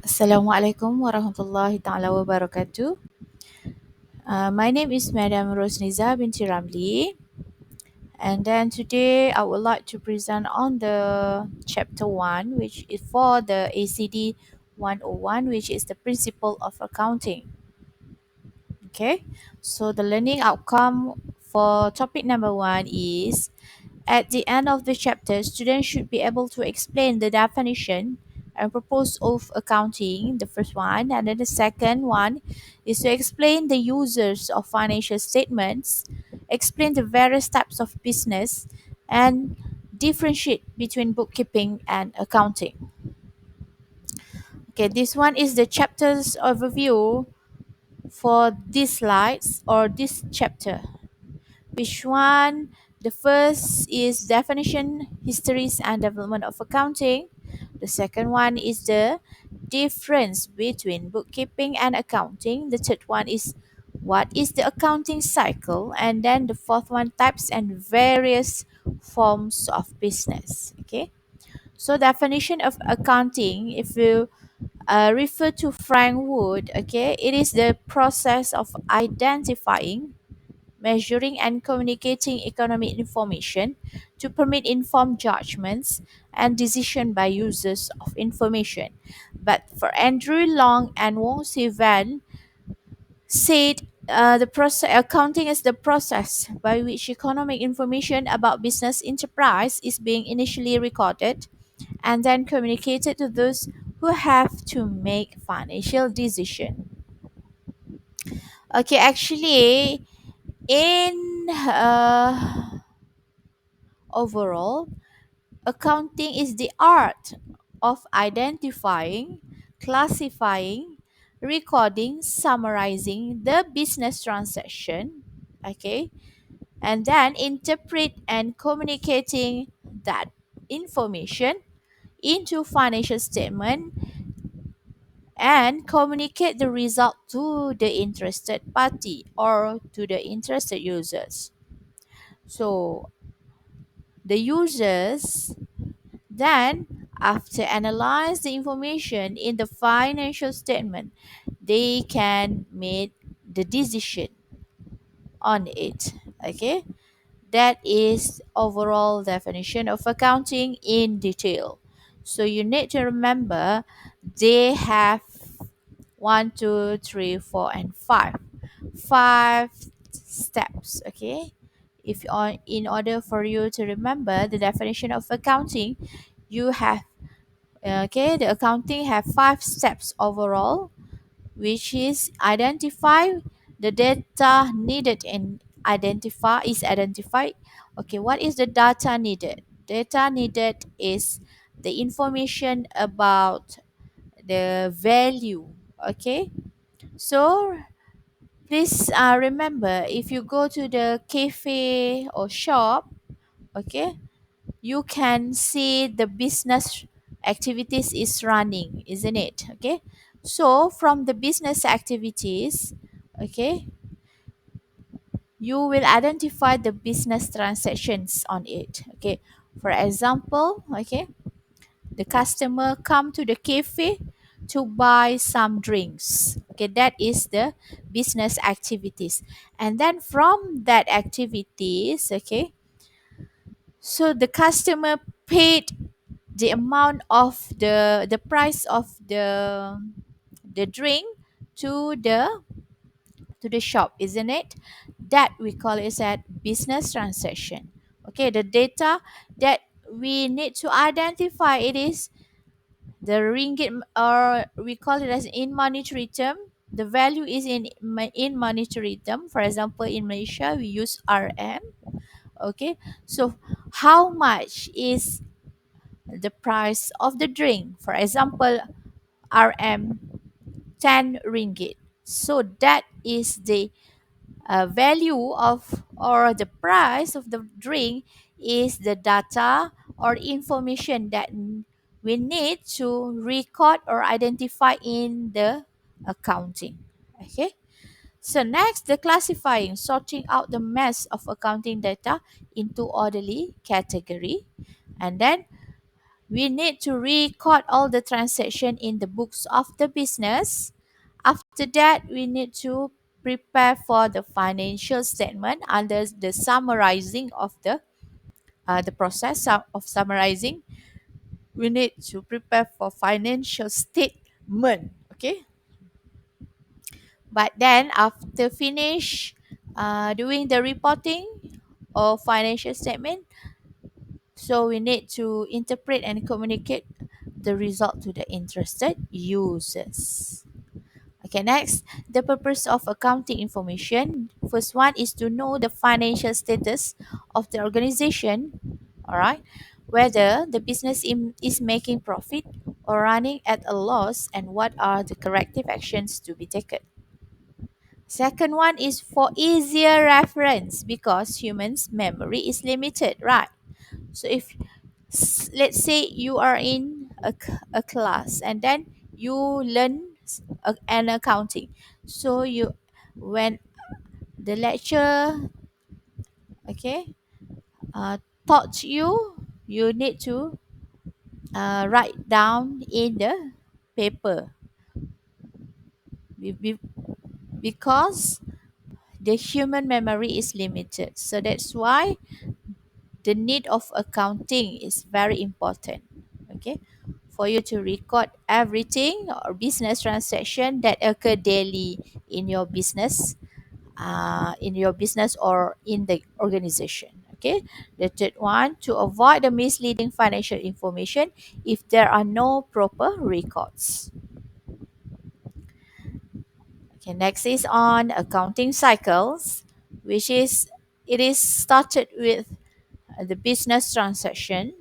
Assalamualaikum warahmatullahi taala wabarakatuh. My name is Madam Rosniza binti Ramli, and then today I would like to present on the chapter 1, which is for the ACD 101, which is the principle of accounting. Okay, so the learning outcome for topic number 1 is at the end of the chapter, students should be able to explain the definition and purpose of accounting, the first one, and then the second one is to explain the uses of financial statements, explain the various types of business, and differentiate between bookkeeping and accounting. Okay, this one is the chapter's overview for these slides or this chapter. Which one? The first is definition, histories, and development of accounting. The second one is the difference between bookkeeping and accounting. The third one is what is the accounting cycle, and then the fourth one, types and various forms of business. Okay, so definition of accounting, if you refer to Frank Wood, okay, it is the process of identifying, measuring, and communicating economic information to permit informed judgments and decision by users of information. But for Andrew Long and Wong Sivan said the process accounting is the process by which economic information about business enterprise is being initially recorded and then communicated to those who have to make financial decision. Okay, actually, in overall, accounting is the art of identifying, classifying, recording, summarizing the business transaction, okay, and then interpret and communicating that information into financial statement and communicate the result to the interested party or to the interested users. So the users then, after analyze the information in the financial statement, they can make the decision on it. Okay, that is overall definition of accounting in detail. So you need to remember they have one, two, three, four, and five steps. Okay, if on in order for you to remember the definition of accounting, you have okay, the accounting have five steps overall, which is identify the data needed and identify. Okay, what is the data needed? Data needed is the information about the value. Okay, so please remember, if you go to the cafe or shop, okay, you can see the business activities is running, isn't it? Okay, so from the business activities, okay, you will identify the business transactions on it. Okay, for example, okay, the customer come to the cafe to buy some drinks. Okay, that is the business activities, and then from that activities, okay, so the customer paid the amount of the price of the drink to the shop, isn't it? That we call it as business transaction. Okay, the data that we need to identify, it is the ringgit, or we call it as in monetary term. The value is in monetary term. For example, in Malaysia we use RM. Okay, so how much is the price of the drink? For example, RM 10 ringgit. So that is the value of, or the price of the drink, is the data or information that we need to record or identify in the accounting. Okay, so next, the classifying, sorting out the mess of accounting data into orderly category, and then We need to record all the transaction in the books of the business. After that, we need to prepare for the financial statement under the summarizing of the process of summarizing. We need to prepare for financial statement. Okay, but then after finish doing the reporting of financial statement, so we need to interpret and communicate the result to the interested users. Okay, next, the purpose of accounting information. First one is to know the financial status of the organization, all right, whether the business is making profit or running at a loss, and what are the corrective actions to be taken. Second one is for easier reference because humans' memory is limited, right? So if let's say you are in a class and then you learn an accounting, so you when the lecture, okay, uh, taught you, you need to write down in the paper because the human memory is limited. So that's why the need of accounting is very important. Okay, for you to record everything or business transaction that occur daily in your business, or in the organization. Okay, the third one, to avoid the misleading financial information if there are no proper records. Okay, next is on accounting cycles, which is it is started with the business transaction.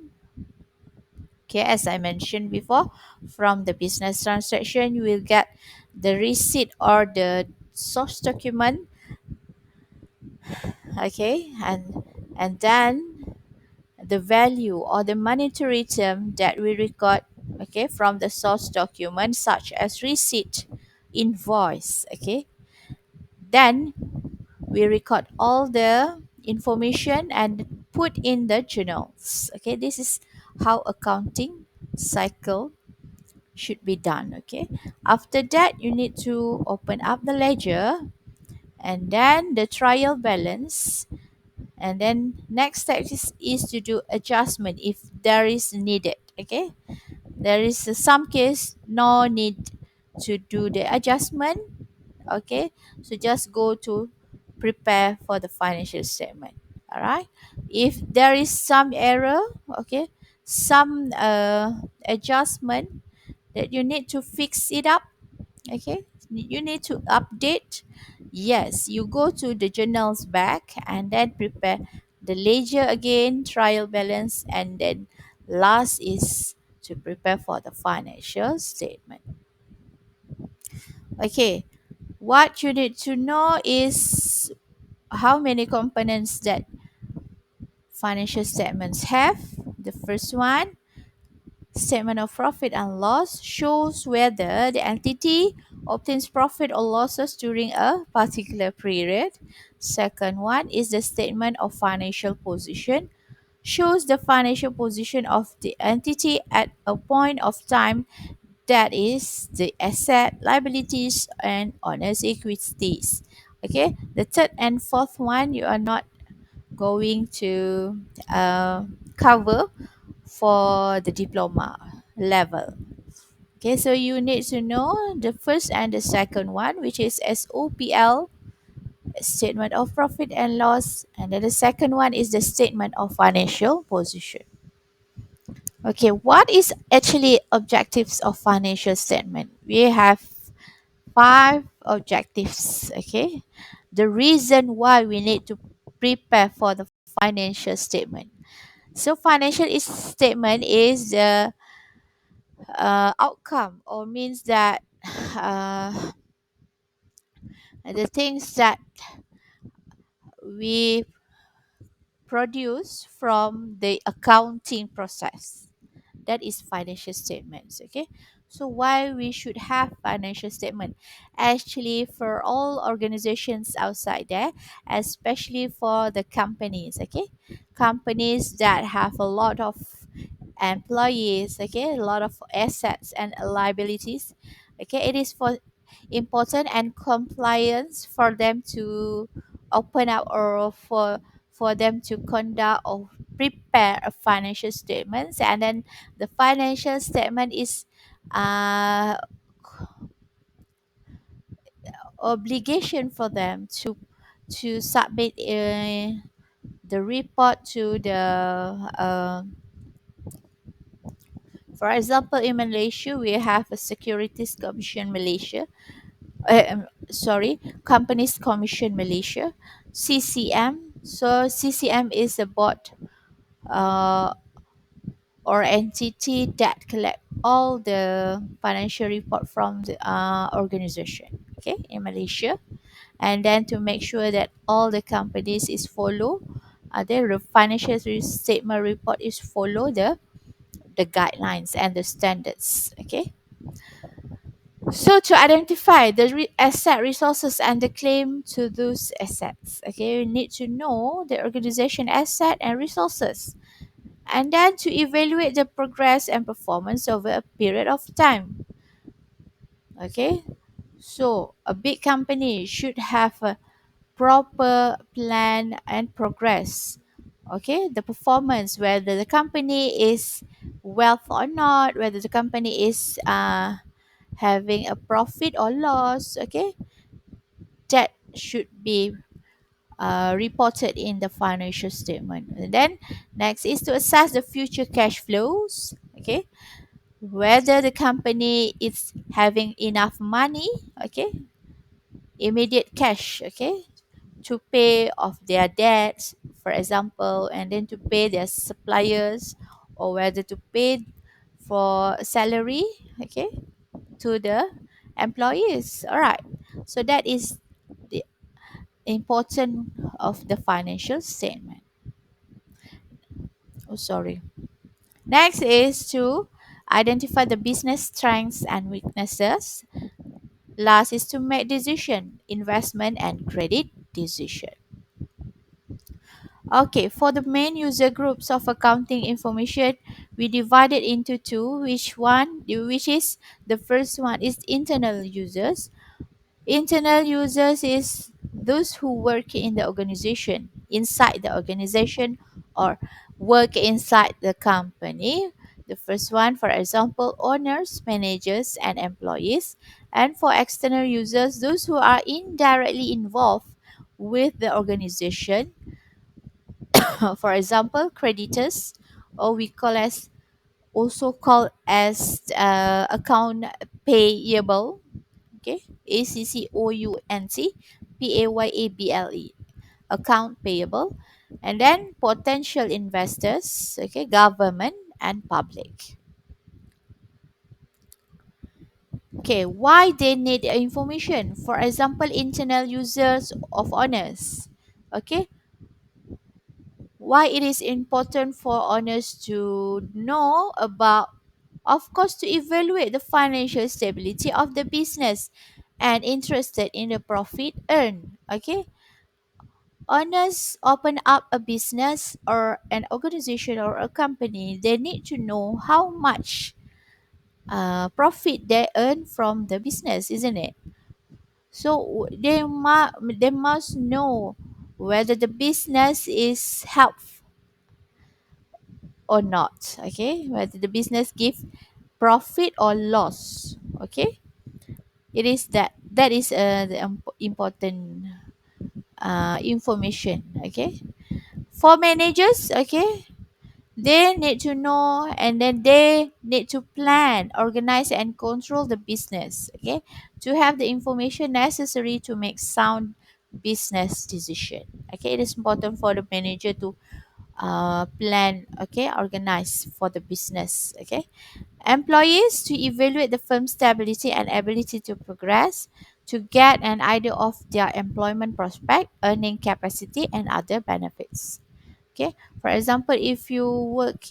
Okay, as I mentioned before, from the business transaction, you will get the receipt or the source document. Okay, and then the value or the monetary term that we record, okay, from the source document, such as receipt, invoice. Okay, then we record all the information and put in the journals. Okay, this is how accounting cycle should be done. Okay, after that you need to open up the ledger and then the trial balance, and then next step is to do adjustment if there is needed. Okay, there is some case no need to do the adjustment. Okay, so just go to prepare for the financial statement. All right, if there is some error, okay, some adjustment that you need to fix it up, okay, you need to update, yes, you go to the journals back and then prepare the ledger again, trial balance, and then last is to prepare for the financial statement. Okay, what you need to know is how many components that financial statements have. The first one, statement of profit and loss, shows whether the entity obtains profit or losses during a particular period. Second one is the statement of financial position, shows the financial position of the entity at a point of time, that is the asset, liabilities, and owner's equities. Okay, the third and fourth one you are not going to cover for the diploma level. Okay, so you need to know the first and the second one, which is SOPL, statement of profit and loss, and then the second one is the statement of financial position. Okay, what is actually objectives of financial statement? We have five objectives. Okay, the reason why we need to prepare for the financial statement. So financial statement is the outcome, or means that uh, the things that we produce from the accounting process, that is financial statements. Okay, so why we should have financial statement? Actually, for all organizations outside there, especially for the companies, okay, companies that have a lot of employees, okay, a lot of assets and liabilities. Okay, it is for important and compliance for them to open up, or for them to conduct or prepare a financial statements, and then the financial statement is uh, obligation for them to submit the report to the for example, in Malaysia we have a Securities Commission Malaysia, Companies Commission Malaysia, CCM. So CCM is a board uh, or entity that collect all the financial report from the organization, okay, in Malaysia, and then to make sure that all the companies is follow their financial statement report is follow the guidelines and the standards, okay. So to identify the asset resources and the claim to those assets, okay, you need to know the organization asset and resources, and then to evaluate the progress and performance over a period of time. Okay, so a big company should have a proper plan and progress. Okay, the performance, whether the company is wealth or not, whether the company is having a profit or loss. Okay, that should be reported in the financial statement. And then next is to assess the future cash flows. Okay, whether the company is having enough money. Okay, immediate cash. Okay, to pay off their debts, for example, and then to pay their suppliers, or whether to pay for salary, okay, to the employees. All right. So that is the important of the financial statement. Oh, sorry. Next is to identify the business strengths and weaknesses. Last is to make decision, investment and credit decision. Okay, for the main user groups of accounting information, we divide it into two. Which is the first one is internal users. Internal users is those who work in the organization, inside the organization, or work inside the company. The first one, for example, owners, managers, and employees. And for external users, those who are indirectly involved with the organization, for example, creditors, or we call as also called as account payable. Okay, ACCOUNT account payable, and then potential investors. Okay, government and public. Okay, why they need information? For example, internal users of owners. Okay, why it is important for owners to know about, of course, to evaluate the financial stability of the business and interested in the profit earned. Okay, owners open up a business or an organization or a company, they need to know how much profit they earn from the business, isn't it? So they must know whether the business is helpful or not. Okay, whether the business give profit or loss. Okay, it is that is the important information. Okay, for managers, okay, they need to know, and then they need to plan, organize and control the business, okay, to have the information necessary to make sound business decision. Okay, it is important for the manager to plan, okay, organize for the business. Okay, employees to evaluate the firm's stability and ability to progress, to get an idea of their employment prospect, earning capacity and other benefits. Okay, for example, if you work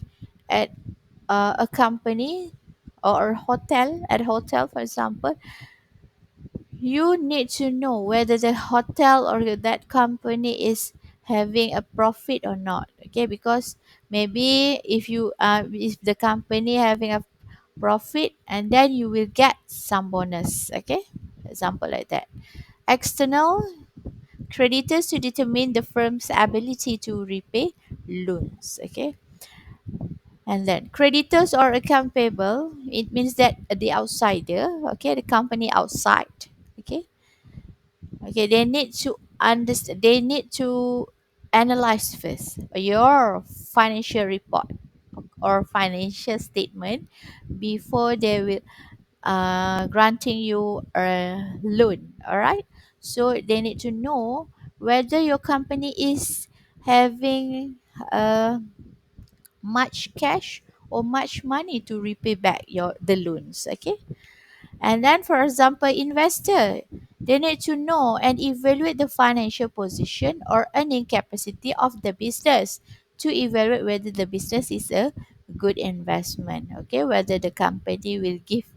at a company or a hotel, at a hotel for example, you need to know whether the hotel or that company is having a profit or not. Okay, because Maybe if the company having a profit, and then you will get some bonus. Okay, example like that. External creditors to determine the firm's ability to repay loans. Okay, and then creditors or account payable, it means that the outsider, okay, the company outside, okay, okay, they need to understand, they need to analyze first your financial report or financial statement before they will granting you a loan. All right, so they need to know whether your company is having much cash or much money to repay back the loans. Okay, and then for example investor, they need to know and evaluate the financial position or earning capacity of the business to evaluate whether the business is a good investment. Okay, whether the company will give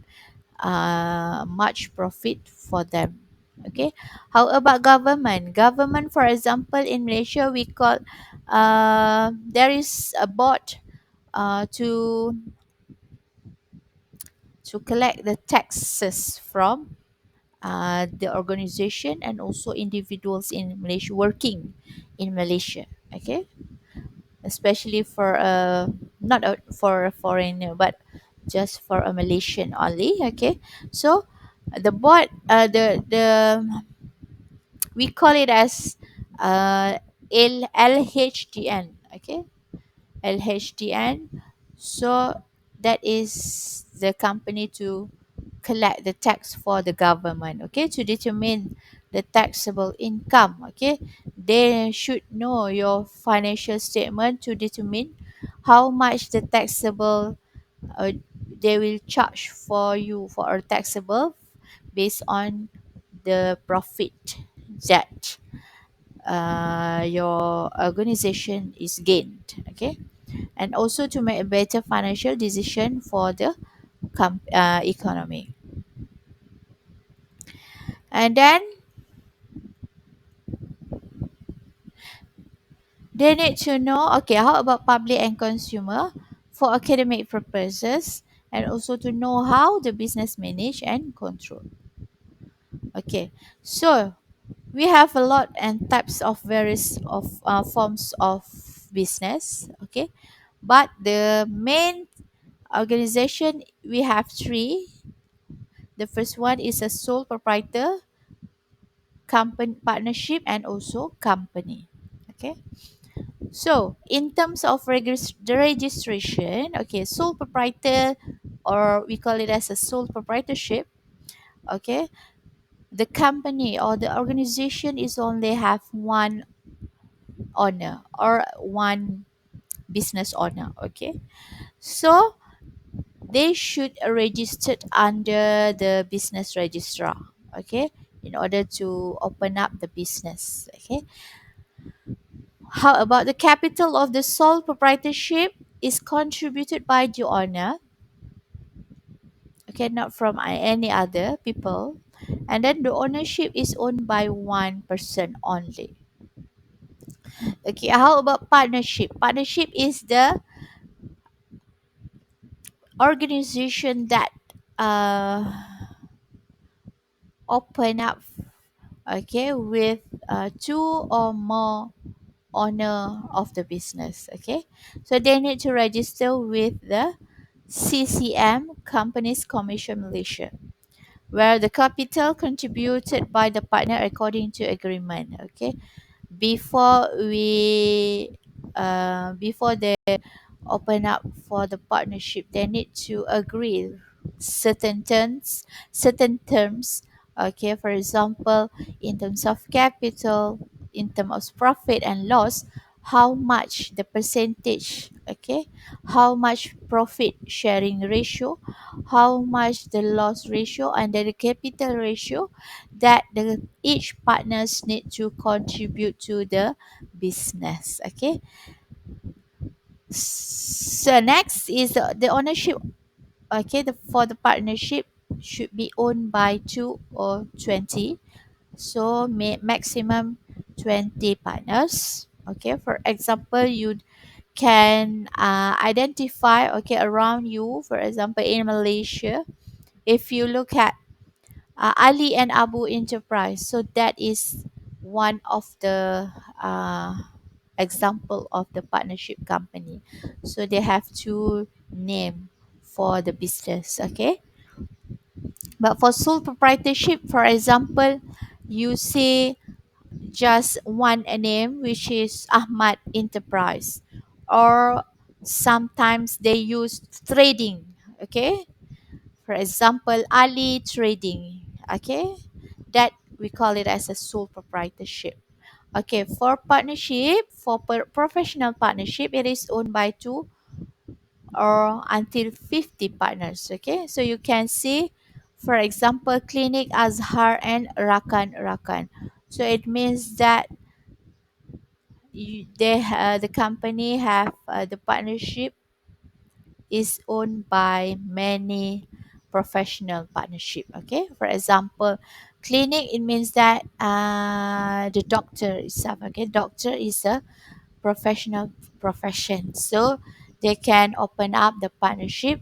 much profit for them. Okay, how about government, for example, in Malaysia we call there is a board to collect the taxes from the organization and also individuals in Malaysia working in Malaysia. Okay, especially for not for a foreigner, but just for a Malaysian only. Okay, so the board, the we call it as LHDN. Okay, LHDN. So that is the company to collect the tax for the government, okay, to determine the taxable income. Okay, they should know your financial statement to determine how much the taxable uh, they will charge for you for a taxable based on the profit that your organization is gained. Okay, and also to make a better financial decision for the economy. And then they need to know, okay, how about public and consumer for academic purposes, and also to know how the business manage and control. Okay, so we have a lot and types of various of forms of business. Okay, but the main organization we have three. The first one is a sole proprietor, company partnership, and also company. Okay, so in terms of the registration, okay, sole proprietor, or we call it as a sole proprietorship. Okay, the company or the organization is only have one owner or one business owner. Okay, so they should registered under the business registrar. Okay, in order to open up the business. Okay, how about the capital of the sole proprietorship is contributed by the owner, okay, not from any other people, and then the ownership is owned by one person only. Okay, how about partnership? Partnership is the organization that uh, open up, okay, with two or more owner of the business. Okay, so they need to register with the CCM, Companies Commission Malaysia, where the capital contributed by the partner according to agreement. Okay, before they open up for the partnership, they need to agree certain terms. Okay, for example, in terms of capital, in terms of profit and loss, how much the percentage, okay, how much profit sharing ratio, how much the loss ratio, and then the capital ratio that the each partners need to contribute to the business. Okay, so next is the ownership. Okay, for the partnership should be owned by 2 or 20, so maximum 20 partners. Okay, for example, you can identify, okay, around you. For example, in Malaysia, if you look at Ali and Abu Enterprise, so that is one of the example of the partnership company. So they have two name for the business, okay. But for sole proprietorship, for example, you say just one name, which is Ahmad Enterprise, or sometimes they use trading, okay. For example, Ali Trading, okay. That we call it as a sole proprietorship. Okay, for partnership, for professional partnership, it is owned by two or until 50 partners. Okay, so you can see, for example, Clinic Azhar and Rakan. So it means that the company have the partnership is owned by many professional partnership. Okay, for example, clinic, it means that the doctor itself. Okay, doctor is a professional profession, so they can open up the partnership,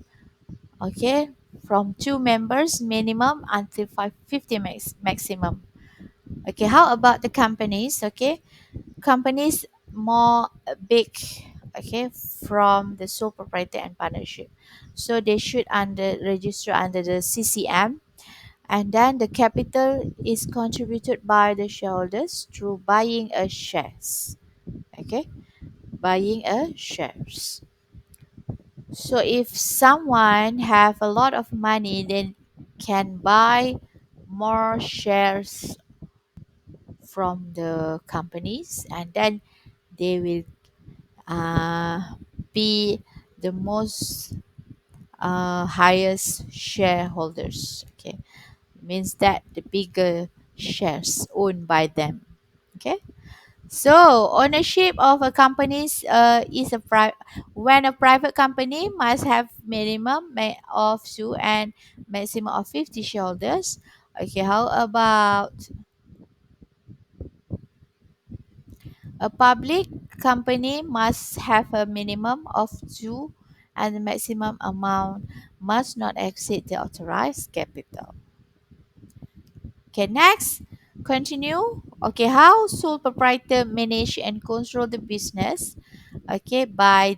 okay, from two members minimum until 550 maximum. Okay, how about the companies? Okay, companies more big, okay, from the sole proprietor and partnership, so they should under register under the CCM, and then the capital is contributed by the shareholders through buying a shares, okay, buying a shares. So if someone have a lot of money, then can buy more shares from the companies, and then they will uh, be the most highest shareholders. Okay, means that the bigger shares owned by them. Okay, so ownership of a company is when a private company must have minimum of two and maximum of 50 shareholders. Okay, how about a public company must have a minimum of two and the maximum amount must not exceed the authorized capital. Okay, next, continue. Okay, how sole proprietor manage and control the business? Okay, by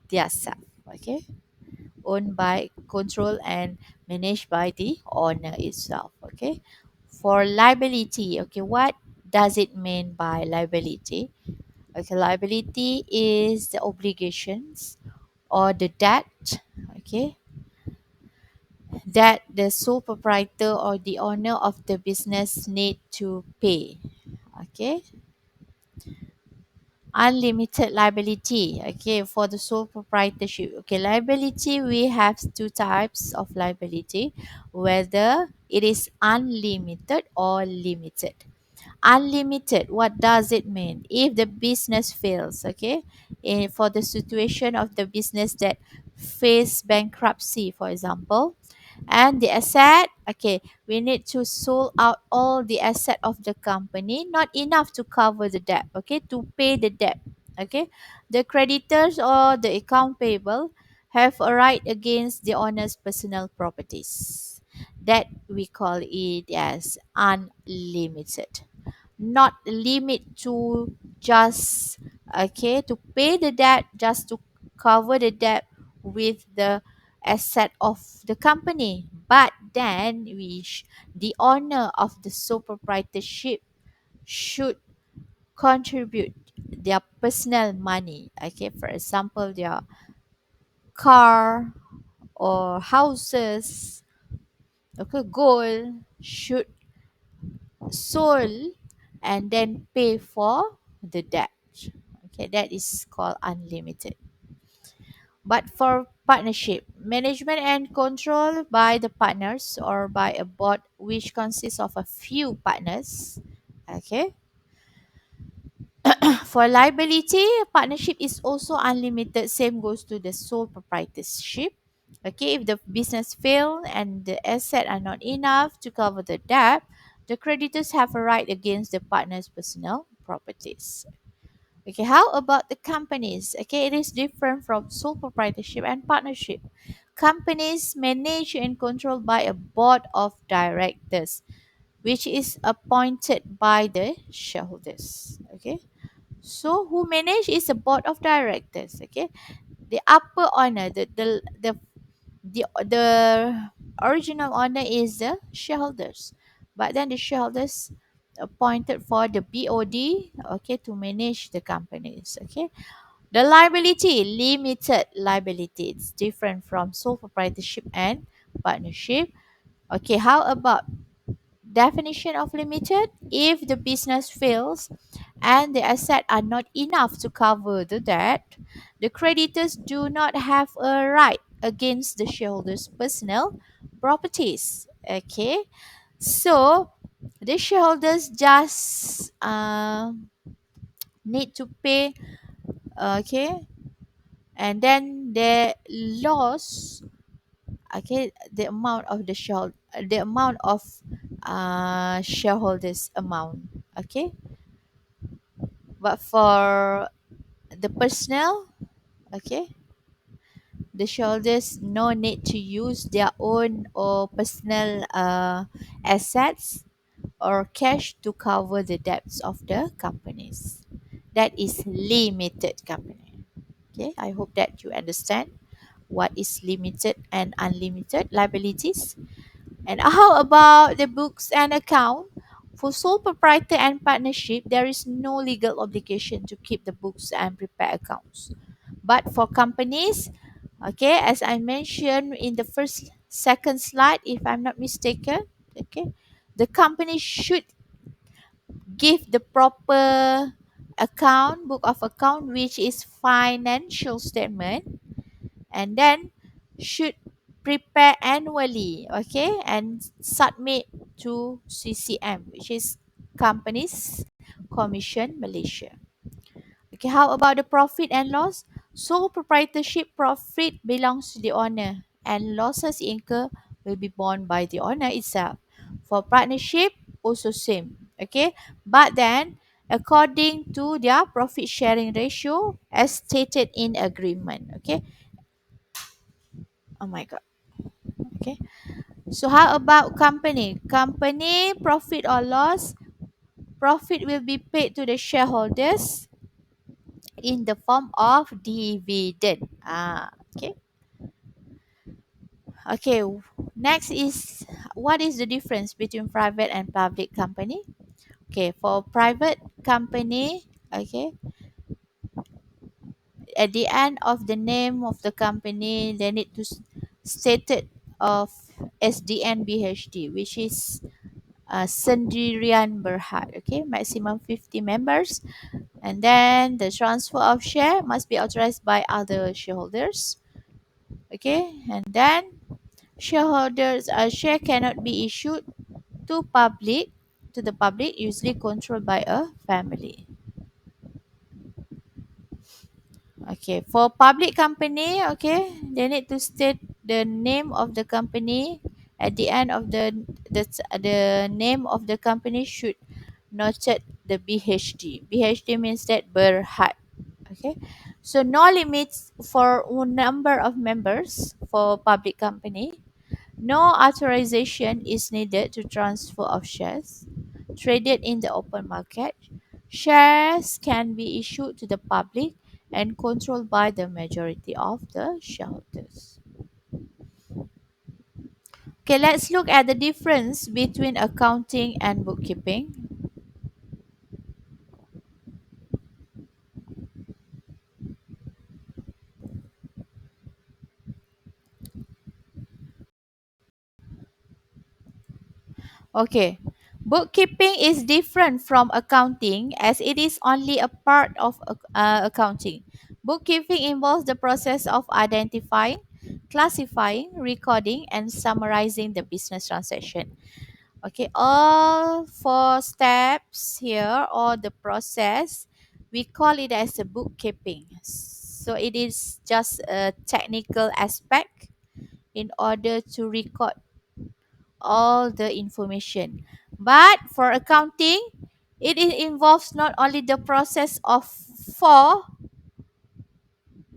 themselves. Okay, owned by, control and managed by the owner itself. Okay, for liability. Okay, what does it mean by liability? Okay, liability is the obligations or the debt, okay, that the sole proprietor or the owner of the business need to pay. Okay, unlimited liability. Okay, for the sole proprietorship. Okay, liability, we have two types of liability, whether it is unlimited or limited. Unlimited, what does it mean? If the business fails, okay, for the situation of the business that face bankruptcy, for example, and the asset, okay, we need to sold out all the asset of the company, not enough to cover the debt, okay, to pay the debt. Okay, the creditors or the account payable have a right against the owner's personal properties, that we call it as unlimited, not limit to just, okay, to pay the debt, just to cover the debt with the asset of the company, but then the owner of the sole proprietorship should contribute their personal money, okay, for example, their car or houses, okay, gold should sold and then pay for the debt. Okay, that is called unlimited. But for partnership, management and control by the partners or by a board which consists of a few partners. Okay. For liability, partnership is also unlimited. Same goes to the sole proprietorship. Okay, if the business fail and the asset are not enough to cover the debt, the creditors have a right against the partner's personal properties. Okay, how about the companies? Okay, it is different from sole proprietorship and partnership. Companies managed and controlled by a board of directors, which is appointed by the shareholders. Okay, so who manage is a board of directors. Okay, the upper owner, the original owner is the shareholders, but then the shareholders appointed for the BOD, okay, to manage the companies. Okay, the liability, limited liability, it's different from sole proprietorship and partnership. Okay, how about definition of limited? If the business fails and the assets are not enough to cover the debt, the creditors do not have a right against the shareholders' personal properties. Okay, so the shareholders just need to pay. Okay, and then the loss. Okay, the amount of shareholders amount. Okay, but for the personnel, okay, the shareholders no need to use their own or personal assets or cash to cover the debts of the companies. That is limited company. Okay, I hope that you understand what is limited and unlimited liabilities. And how about the books and account? For sole proprietor and partnership, there is no legal obligation to keep the books and prepare accounts. But for companies, okay, as I mentioned in the second slide, if I'm not mistaken, okay, the company should give the proper book of account, which is financial statement, and then should prepare annually, okay, and submit to CCM, which is Companies Commission Malaysia. Okay, how about the profit and loss? Sole proprietorship profit belongs to the owner and losses incurred will be borne by the owner itself. For partnership, also same. Okay, but then according to their profit sharing ratio as stated in agreement. Okay, oh my god. Okay, so how about company? Company profit or loss? Profit will be paid to the shareholders in the form of dividend. Okay. Okay. Next is what is the difference between private and public company? Okay, for private company, okay, at the end of the name of the company, they need to state it of SDNBHD, which is Sendirian Berhad. Okay, maximum 50 members, and then the transfer of share must be authorized by other shareholders. Okay, and then shareholders share cannot be issued to the public, usually controlled by a family. Okay, for public company, okay, they need to state the name of the company at the end of the name of the company should noted the BHD. BHD means that Berhad. Okay, so no limits for number of members for public company. No authorization is needed to transfer of shares traded in the open market. Shares can be issued to the public and controlled by the majority of the shareholders. Okay, let's look at the difference between accounting and bookkeeping. Okay, bookkeeping is different from accounting as it is only a part of accounting. Bookkeeping involves the process of identifying, classifying, recording, and summarizing the business transaction. Okay, all four steps here or the process, we call it as a bookkeeping. So it is just a technical aspect in order to record all the information. But for accounting, it involves not only the process of 4,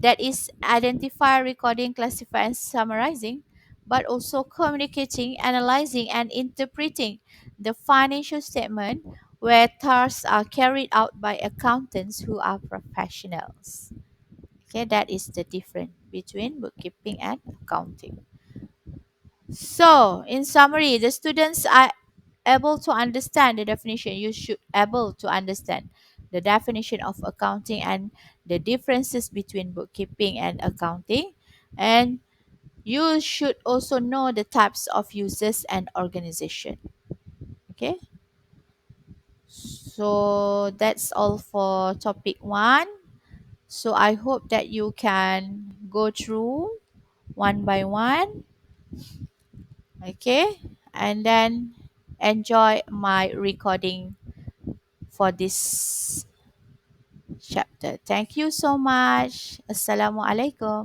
that is identify, recording, classify, and summarizing, but also communicating, analyzing, and interpreting the financial statement, where tasks are carried out by accountants who are professionals. Okay, that is the difference between bookkeeping and accounting. So, in summary, the students are able to understand the definition. You should able to understand the definition of accounting and the differences between bookkeeping and accounting. And you should also know the types of users and organization. Okay. So that's all for topic 1. So I hope that you can go through one by one. Okay. And then enjoy my recording for this chapter. Thank you so much. Assalamualaikum.